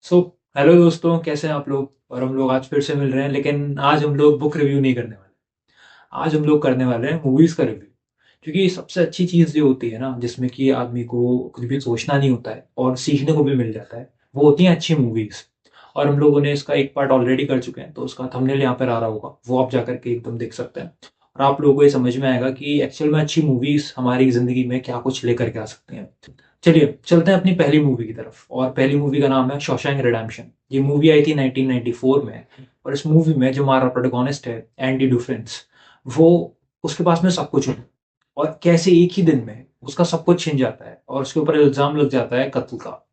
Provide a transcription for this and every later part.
So hello दोस्तों, कैसे हैं आप लोग। और हम लोग आज फिर से मिल रहे हैं, लेकिन आज हम लोग बुक रिव्यू नहीं करने वाले। आज हम लोग करने वाले हैं मूवीज का रिव्यू। क्योंकि सबसे अच्छी चीज जो होती है ना, जिसमें कि आदमी को कुछ भी सोचना नहीं होता है और सीखने को भी मिल जाता है, वो होती हैं अच्छी मूवीज। और हम लोगों ने इसका एक पार्ट ऑलरेडी कर चुके हैं, तो उसका थंबनेल यहाँ पर आ रहा होगा, वो आप जाकर के एकदम देख सकते हैं। और आप लोगों को ये समझ में आएगा कि एक्चुअल में अच्छी मूवीज हमारी जिंदगी में क्या कुछ लेकर के आ सकती हैं। चलिए चलते हैं अपनी पहली मूवी की तरफ, और पहली मूवी का नाम है शॉशैंक रिडेम्पशन। ये मूवी आई थी 1994 में। और इस मूवी में जो हमारा प्रोटोगोनिस्ट है, एंडी डुफ्रेंस, वो उसके पास में सब कुछ है। और कैसे एक ही दिन में उसका सब कुछ छिन जाता है और उसके ऊपर इल्जाम लग जाता है कत्ल का।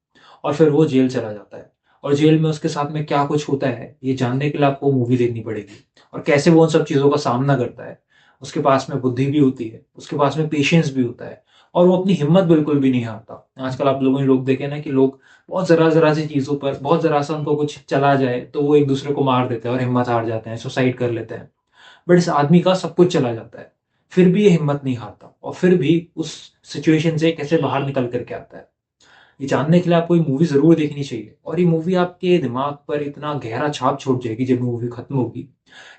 और फिर वो जेल चला जाता है। और जेल में उसके साथ में क्या कुछ होता है, ये जानने के लिए आपको मूवी देखनी पड़ेगी। और कैसे वो उन सब चीजों का सामना करता है। उसके पास में बुद्धि भी होती है, उसके पास में पेशेंस भी होता है। और वो अपनी हिम्मत बिल्कुल भी नहीं हारता। आजकल आप लोगों ने लोग देखे ना कि लोग बहुत जरा जरा सी चीजों पर, बहुत जरा सा उनको कुछ चला जाए तो वो एक दूसरे को मार देते हैं और हिम्मत हार जाते हैं, सुसाइड कर लेते हैं। बट इस आदमी का सब कुछ चला जाता है, फिर भी ये हिम्मत नहीं हारता और फिर भी उस सिचुएशन से कैसे बाहर निकल करके आता है। ये जानने के लिए आपको ये मूवी जरूर देखनी चाहिए। और ये मूवी आपके दिमाग पर इतना गहरा छाप छोड़ जाएगी जब मूवी खत्म होगी,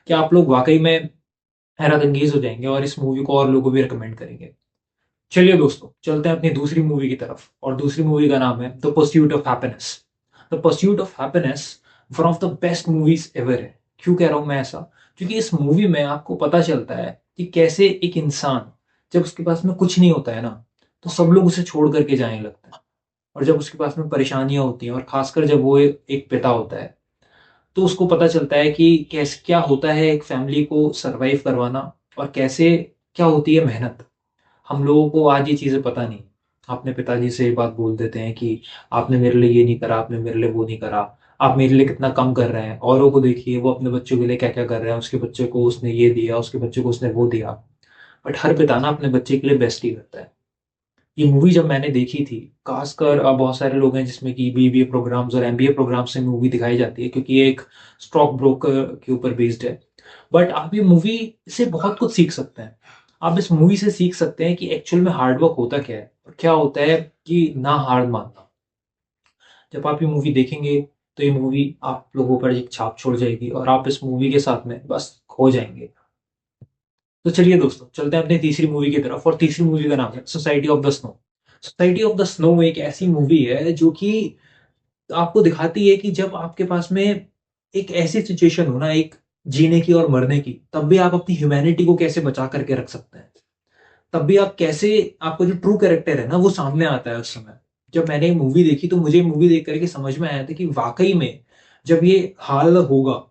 कि आप लोग वाकई में हैरत अंगेज हो जाएंगे और इस मूवी को और लोगों को भी रिकमेंड करेंगे। चलिए दोस्तों, चलते हैं अपनी दूसरी मूवी की तरफ, और दूसरी मूवी का नाम है the pursuit of happiness. The pursuit of happiness one of the best movies ever है। क्यों कह रहा हूं मैं ऐसा? क्योंकि इस मूवी में आपको पता चलता है कि कैसे एक इंसान, जब उसके पास में कुछ नहीं होता है ना, तो सब लोग उसे छोड़ करके जाने लगते हैं। और जब उसके पास में परेशानियां होती हैं, और खासकर जब वो एक पिता होता है, तो उसको पता चलता है कि कैसे क्या होता है एक फैमिली को सरवाइव करवाना, और कैसे क्या होती है मेहनत। हम लोगों को आज ये चीजें पता नहीं। अपने पिताजी से ये बात बोल देते हैं कि आपने मेरे लिए ये नहीं करा, आपने मेरे लिए वो नहीं करा, आप मेरे लिए कितना कम कर रहे हैं। औरों को देखिए, वो अपने बच्चों के लिए क्या क्या कर रहे हैं, उसके बच्चे को उसने ये दिया, उसके बच्चे को उसने वो दिया। बट हर पिता ना अपने बच्चे के लिए बेस्ट ही करता है। ये मूवी जब मैंने देखी थी, खासकर बहुत सारे लोग हैं जिसमें कि बीबीए प्रोग्राम्स और एमबीए प्रोग्राम्स से मूवी दिखाई जाती है, क्योंकि ये एक स्टॉक ब्रोकर के ऊपर बेस्ड है। बट आप ये मूवी से बहुत कुछ सीख सकते हैं। आप इस मूवी से सीख सकते हैं कि एक्चुअल में हार्डवर्क होता क्या है, और क्या होता है कि ना हार मानना। जब आप ये मूवी देखेंगे, तो ये मूवी आप लोगों पर एक छाप छोड़ जाएगी, और आप इस मूवी के साथ में बस खो जाएंगे। तो चलिए दोस्तों, चलते हैं अपनी तीसरी मूवी की तरफ, और तीसरी मूवी का नाम है society of the snow. Society of the snow एक ऐसी मूवी है जो कि आपको दिखाती है कि जब आपके पास में एक ऐसी सिचुएशन हो ना, एक जीने की और मरने की, तब भी आप अपनी ह्यूमैनिटी को कैसे बचा करके रख सकते हैं। तब भी आप कैसे, आपका जो ट्रू कैरेक्टर है ना, वो सामने आता है उस समय। जब मैंने ये मूवी देखी, तो मुझे मूवी देख करके समझ में आया था कि वाकई में जब ये हाल होगा,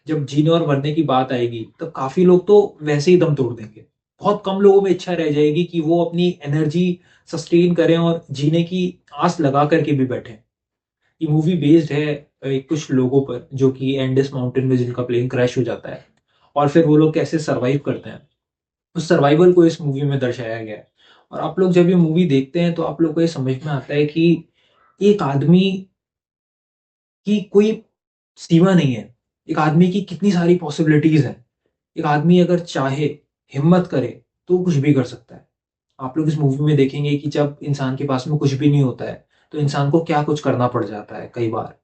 जब जीने और मरने की बात आएगी, तब काफी लोग तो वैसे ही दम तोड़ देंगे। बहुत कम लोगों में इच्छा रह जाएगी कि वो अपनी एनर्जी सस्टेन करें और जीने की आस लगा करके भी बैठे। ये मूवी बेस्ड है कुछ लोगों पर, जो कि एंडेस माउंटेन में जिनका प्लेन क्रैश हो जाता है, और फिर वो लोग कैसे सरवाइव करते हैं। उस सर्वाइवल को इस मूवी में दर्शाया गया है। और आप लोग जब ये मूवी देखते हैं, तो आप लोग को ये समझ में आता है कि एक आदमी की कोई सीमा नहीं है। एक आदमी की कितनी सारी पॉसिबिलिटीज हैं। एक आदमी अगर चाहे, हिम्मत करे, तो वो कुछ भी कर सकता है। आप लोग इस मूवी में देखेंगे कि जब इंसान के पास में कुछ भी नहीं होता है, तो इंसान को क्या कुछ करना पड़ जाता है कई बार।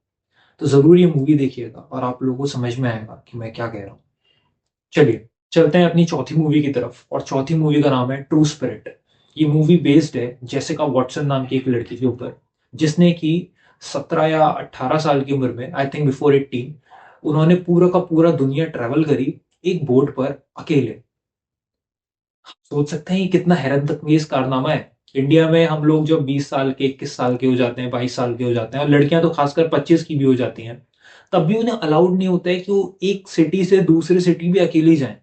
तो जरूर ये मूवी देखिएगा, और आप लोगों को समझ में आएगा कि मैं क्या कह रहा हूँ। चलिए चलते हैं अपनी चौथी मूवी की तरफ, और चौथी मूवी का नाम है ट्रू स्पिरिट। ये मूवी बेस्ड है जेसिका वॉटसन नाम की एक लड़की के ऊपर, जिसने कि 17 या 18 साल की उम्र में, आई थिंक बिफोर 18, उन्होंने पूरा का पूरा दुनिया ट्रेवल करी, एक बोट पर अकेले। सोच सकते हैं ये कितना हैरतअंगेज कारनामा है। इंडिया में हम लोग जब 20 साल के, 21 साल के हो जाते हैं, 22 साल के हो जाते हैं, और लड़कियां तो खासकर 25 की भी हो जाती हैं, तब भी उन्हें अलाउड नहीं होता है कि वो एक सिटी से दूसरे सिटी भी अकेली जाएं।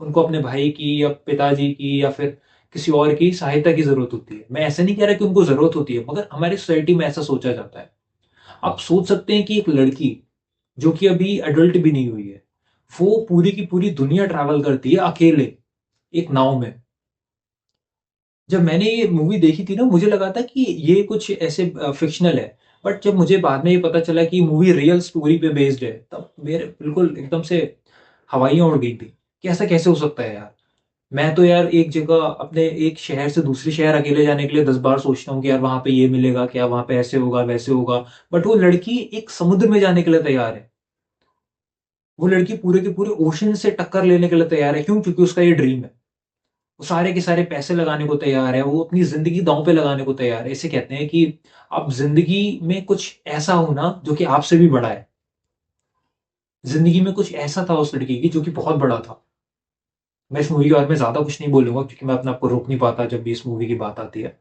उनको अपने भाई की या पिताजी की या फिर किसी और की सहायता की जरूरत होती है। मैं ऐसा नहीं कह रहा कि उनको जरूरत होती है, मगर हमारी सोसाइटी में ऐसा सोचा जाता है। आप सोच सकते हैं कि एक लड़की, जो कि अभी अडल्ट भी नहीं हुई है, वो पूरी की पूरी दुनिया ट्रैवल करती है अकेले, एक नाव में। जब मैंने ये मूवी देखी थी ना, मुझे लगा था कि ये कुछ ऐसे फिक्शनल है। बट जब मुझे बाद में ये पता चला कि मूवी रियल स्टोरी पे बेस्ड है, तब मेरे बिल्कुल एकदम से हवाइयां उड़ गई थी कि ऐसा कैसे हो सकता है यार। मैं तो यार एक जगह अपने एक शहर से दूसरे शहर अकेले जाने के लिए 10 बार सोचता हूँ कि यार वहां पे ये मिलेगा क्या, वहां पे ऐसे होगा वैसे होगा। बट वो लड़की एक समुद्र में जाने के लिए तैयार है। वो लड़की पूरे के पूरे ओशन से टक्कर लेने के लिए तैयार है। क्यों? क्योंकि उसका ये ड्रीम है। वो सारे के सारे पैसे लगाने को तैयार है, वो अपनी जिंदगी दांव पे लगाने को तैयार है। इसे कहते हैं कि आप जिंदगी में कुछ ऐसा हो ना जो कि आपसे भी बड़ा है। जिंदगी में कुछ ऐसा था उस लड़की की जो कि बहुत बड़ा था। मैं इस मूवी के बारे में ज्यादा कुछ नहीं बोलूंगा क्योंकि मैं अपने आप को रोक नहीं पाता जब भी इस मूवी की बात आती है।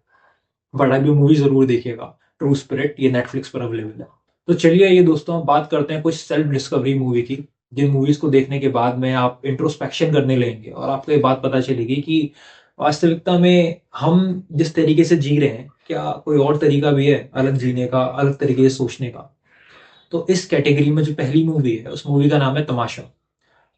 बट अभी मूवी जरूर देखिएगा, ट्रू स्पिरिट, ये नेटफ्लिक्स पर अवेलेबल है। तो चलिए ये दोस्तों, हम बात करते हैं कुछ सेल्फ डिस्कवरी मूवी की, जिन मूवीज को देखने के बाद में आप इंट्रोस्पेक्शन करने लगेंगे और आपको ये बात पता चलेगी कि वास्तविकता में हम जिस तरीके से जी रहे हैं, क्या कोई और तरीका भी है अलग जीने का, अलग तरीके से सोचने का। तो इस कैटेगरी में जो पहली मूवी है, उस मूवी का नाम है तमाशा।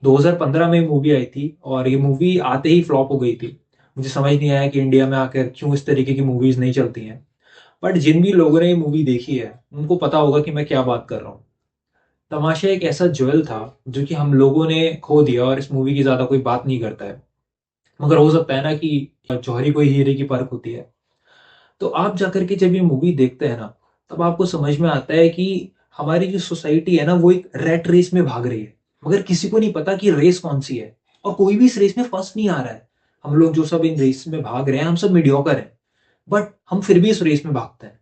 2015 में मूवी आई थी और ये मूवी आते ही फ्लॉप हो गई थी। मुझे समझ नहीं आया कि इंडिया में आकर क्यों इस तरीके की मूवीज नहीं चलती हैं। बट जिन भी लोगों ने ये मूवी देखी है उनको पता होगा कि मैं क्या बात कर रहा हूँ। तमाशा एक ऐसा ज्वेल था जो कि हम लोगों ने खो दिया और इस मूवी की ज्यादा कोई बात नहीं करता है। मगर हो सकता है ना कि जौहरी कोई हीरे की परख होती है। तो आप जाकर के जब ये मूवी देखते हैं ना, तब आपको समझ में आता है कि हमारी जो सोसाइटी है ना, वो एक रैट रेस में भाग रही है। मगर किसी को नहीं पता कि रेस कौन सी है, और कोई भी इस रेस में फर्स्ट नहीं आ रहा है। हम लोग जो सब इन रेस में भाग रहे हैं, हम सब मीडियोकर हैं। बट हम फिर भी इस रेस में भागते हैं।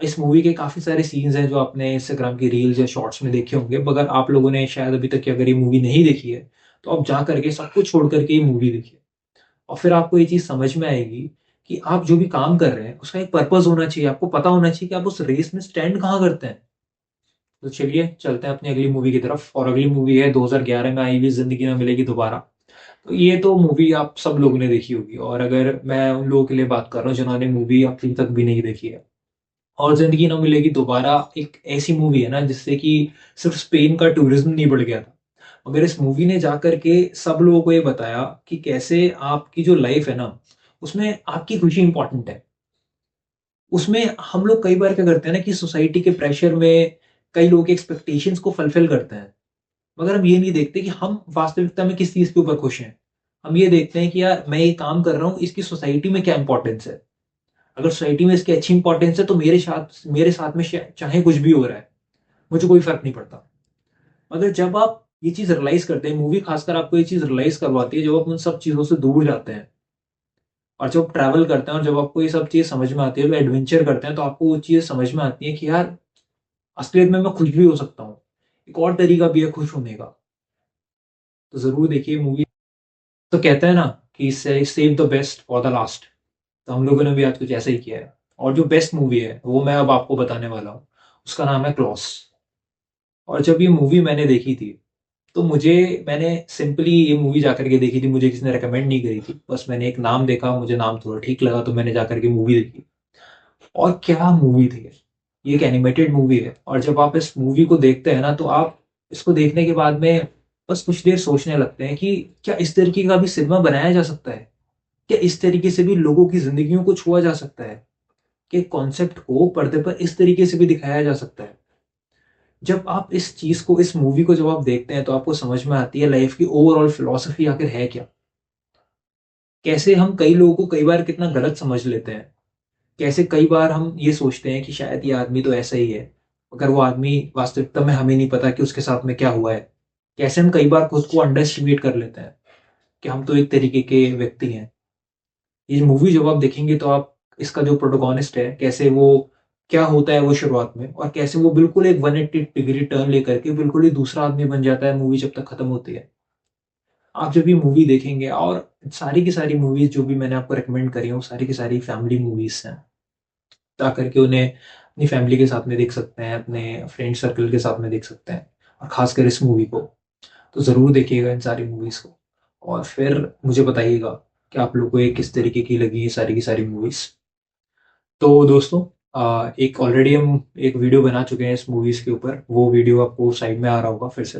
इस मूवी के काफी सारे सीन्स हैं जो आपने इंस्टाग्राम की रील्स या शॉर्ट्स में देखे होंगे, मगर आप लोगों ने शायद अभी तक की अगर ये मूवी नहीं देखी है, तो आप जा करके सब कुछ छोड़ करके ये मूवी देखिए। और फिर आपको ये चीज समझ में आएगी कि आप जो भी काम कर रहे हैं उसका एक पर्पस होना चाहिए। आपको पता होना चाहिए कि आप उस रेस में स्टैंड कहाँ करते हैं। तो चलिए चलते हैं अपनी अगली मूवी की तरफ, और अगली मूवी है 2011 में आई हुई जिंदगी ना मिलेगी दोबारा। तो ये तो मूवी आप सब लोगों ने देखी होगी, और अगर मैं उन लोगों के लिए बात कर रहा हूँ जिन्होंने मूवी अभी तक भी नहीं देखी है। और जिंदगी ना मिलेगी दोबारा एक ऐसी मूवी है ना जिससे कि सिर्फ स्पेन का टूरिज्म नहीं बढ़ गया था, मगर इस मूवी ने जाकर के सब लोगों को ये बताया कि कैसे आपकी जो लाइफ है ना, उसमें आपकी खुशी इंपॉर्टेंट है। उसमें हम लोग कई बार क्या करते हैं ना कि सोसाइटी के प्रेशर में कई लोगों के एक्सपेक्टेशंस को फुलफिल करते हैं, मगर हम ये नहीं देखते कि हम वास्तविकता में किस चीज के ऊपर खुश हैं। हम ये देखते हैं कि यार मैं ये काम कर रहा हूँ, इसकी सोसाइटी में क्या इंपॉर्टेंस है। अगर सोसाइटी में इसकी अच्छी इंपॉर्टेंस है तो मेरे साथ में चाहे कुछ भी हो रहा है, मुझे कोई फर्क नहीं पड़ता। मगर जब आप ये चीज रियलाइज करते हैं, मूवी खासकर आपको ये चीज रियलाइज करवाती है, जब आप उन सब चीजों से दूर जाते हैं और जब ट्रैवल करते हैं और जब आपको ये सब चीज समझ में आती है, जब एडवेंचर करते हैं, तो आपको वो चीज समझ में आती है कि यार असलियत में मैं खुश भी हो सकता हूँ। एक और तरीका भी है खुश होने का। तो जरूर देखिए मूवी। तो कहते हैं ना कि save the best for the last. तो हम लोगों ने भी आज कुछ ऐसा ही किया है। और जो बेस्ट मूवी है वो मैं अब आपको बताने वाला हूँ। उसका नाम है क्लॉस। और जब ये मूवी मैंने देखी थी, तो मैंने सिंपली ये मूवी जाकर के देखी थी, मुझे किसी ने रेकमेंड नहीं करी थी। बस मैंने एक नाम देखा, मुझे नाम थोड़ा ठीक लगा, तो मैंने जाकर के मूवी देखी। और क्या मूवी थी ये एक एनिमेटेड मूवी है, और जब आप इस मूवी को देखते हैं ना, तो आप इसको देखने के बाद में बस कुछ देर सोचने लगते हैं कि क्या इस तरीके का भी सिनेमा बनाया जा सकता है। क्या इस तरीके से भी लोगों की जिंदगियों को छुआ जा सकता है। कि कॉन्सेप्ट को पर्दे पर इस तरीके से भी दिखाया जा सकता है। जब आप इस चीज को, इस मूवी को जब आप देखते हैं, तो आपको समझ में आती है लाइफ की ओवरऑल फिलॉसफी आखिर है क्या। कैसे हम कई लोगों को कई बार कितना गलत समझ लेते हैं। कैसे कई बार हम ये सोचते हैं कि शायद ये आदमी तो ऐसा ही है, अगर वो आदमी वास्तविकता में हमें नहीं पता कि उसके साथ में क्या हुआ है। कैसे हम कई बार खुद को अंडर एस्टिमेट कर लेते हैं कि हम तो एक तरीके के व्यक्ति हैं। ये मूवी जब आप देखेंगे तो आप इसका जो प्रोटोगोनिस्ट है, कैसे वो, क्या होता है वो शुरुआत में, और कैसे वो बिल्कुल एक 180 डिग्री टर्न लेकर के बिल्कुल ही दूसरा आदमी बन जाता है मूवी जब तक खत्म होती है। आप जब ये मूवी देखेंगे, और सारी की सारी मूवीज जो भी मैंने आपको रिकमेंड करी हूँ, सारी की सारी फैमिली मूवीज हैं। जाकर के उन्हें अपनी फैमिली के साथ में देख सकते हैं, अपने फ्रेंड सर्कल के साथ में देख सकते हैं। और खासकर इस मूवी को तो ज़रूर देखिएगा, इन सारी मूवीज़ को। और फिर मुझे बताइएगा कि आप लोग को ये किस तरीके की लगी ये सारी की सारी मूवीज़। तो दोस्तों, एक ऑलरेडी हम एक वीडियो बना चुके हैं इस मूवीज़ के ऊपर, वो वीडियो आपको साइड में आ रहा होगा फिर से,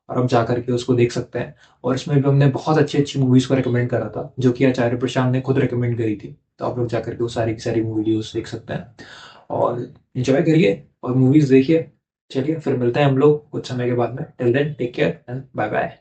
और आप जा करके उसको देख सकते हैं। और इसमें भी हमने बहुत अच्छी अच्छी मूवीज़ को रिकमेंड करा था, जो कि आचार्य प्रशांत ने खुद रिकमेंड करी थी। तो आप लोग जा करके वो सारी की सारी वीडियोस देख सकते हैं और इंजॉय करिए और मूवीज़ देखिए। चलिए फिर मिलते हैं हम लोग कुछ समय के बाद में। Till then take care and bye bye.